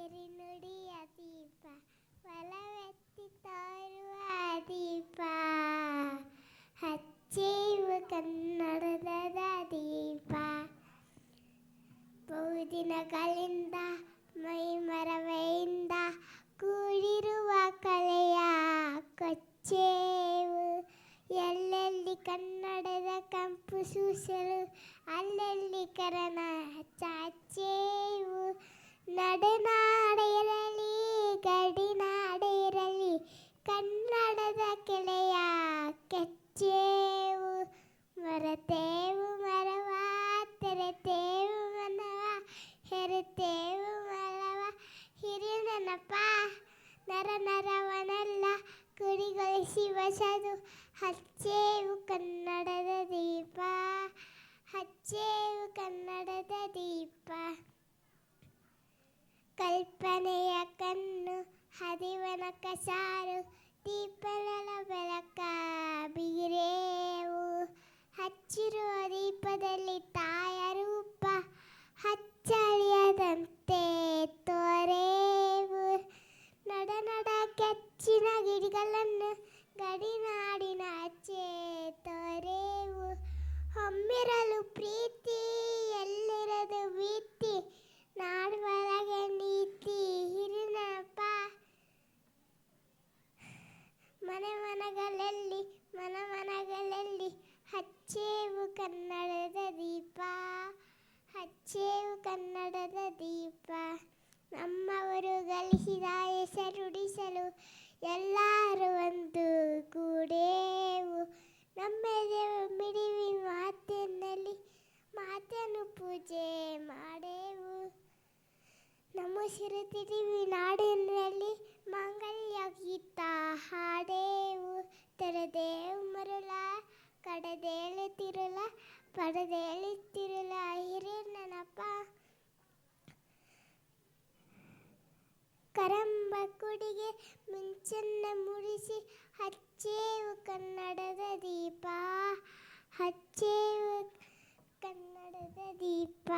ಹಿರಿನುಡಿಯ ದೀಪ ಒಲವೆತ್ತಿ ತೋರುವ ದೀಪ ಹಚ್ಚೇವು ಕನ್ನಡದ ದೀಪ. ಬಹುದಿನಗಳಿಂದ ಮೈಮರವೆಯಿಂದ ಕೂಡಿರುವ ಕಲೆಯ ಕೊಚ್ಚೇವು. ಎಲ್ಲೆಲ್ಲಿ ಕನ್ನಡದ ಕಂಪು ಸೂಸಲು ಅಲ್ಲೆಲ್ಲಿ ಕರನ ಚಾಚೇವು. ನಡುನಾಡೆ ಇರಲಿ ಗಡಿನಾಡೆ ಇರಲಿ ಕನ್ನಡದ ಕೆಳೆಯ ಕೆಚ್ಚೇವು. ಮರೆತೇವು ಮರವ ತೆರೆತೇವು ಮನವ ಹೆರೆತೇವು ಮರವ ಹಿರಿಯ ನೆನಪ ನರ ನರವನೆಲ್ಲ ಕುಡಿಗೊಳಿಸಿ ಬಸದು ಹಚ್ಚೇವು ಕನ್ನಡದ ದೀಪ ಹಚ್ಚೇವು ಕನ್ನಡದ ದೀಪ. ಕಲ್ಪನೆಯ ಕಣ್ಣು ಹದಿವನಕ ಸಾರು ದೀಪಗಳ ಬೆಳಕ ಬೀರೇವು. ಹಚ್ಚಿರುವ ದೀಪದಲ್ಲಿ ತಾಯ ರೂಪ ಹಚ್ಚಳಿಯದಂತೆ ತೋರೇವು. ನಡ ನಡ ಕೆಚ್ಚಿನ ಗಿಡಗಳನ್ನು ಗಡಿನಾಡಿನ ಆಚೆ ತೋರೇವು. ಹೊಮ್ಮಿರಲು ಪ್ರೀತಿ ಎಲ್ಲಿರದು ಭೀತಿ ನಾಡುವೊಳಗೆ ನೀತಿ ಹಿರಿನೆನಪ. ಮನೆ ಮನಗಳಲ್ಲಿ ಮನಗಳಲ್ಲಿ ಹಚ್ಚೇವು ಕನ್ನಡದ ದೀಪ ಹಚ್ಚೇವು ಕನ್ನಡದ ದೀಪ. ನಮ್ಮವರು ಗಳಿಸಿದ ಹೆಸರುಡಿಸಲು ಎಲ್ಲರೂ ಒಂದು ಗೂಡೇವು. ನಮ್ಮೆದೆ ಮಿಡಿವಿ ಮಾತಿನಲ್ಲಿ ಮಾತನ್ನು ಪೂಜೆ ಮಾಡೇವು. ನಮ್ಮ ಸಿರುತಿರಿವಿ ನಾಡಿನಲ್ಲಿ ಮಾಂಗಲ್ಯ ಗೀತ ಹಾಡೇವು. ತೆರೆದೇವು ಮರುಳ ಕಡದೇಳು ತಿರುಳ ಪಡೆದೇಳು ತಿರುಳ ಹಿರಿಯ ನೆನಪ. ಕರಂಬ ಕುಡಿಗೆ ಮಿಂಚನ್ನ ಮುಡಿಸಿ ಹಚ್ಚೇವು ಕನ್ನಡದ ದೀಪ ಹಚ್ಚೇವು ಕನ್ನಡದ ದೀಪ.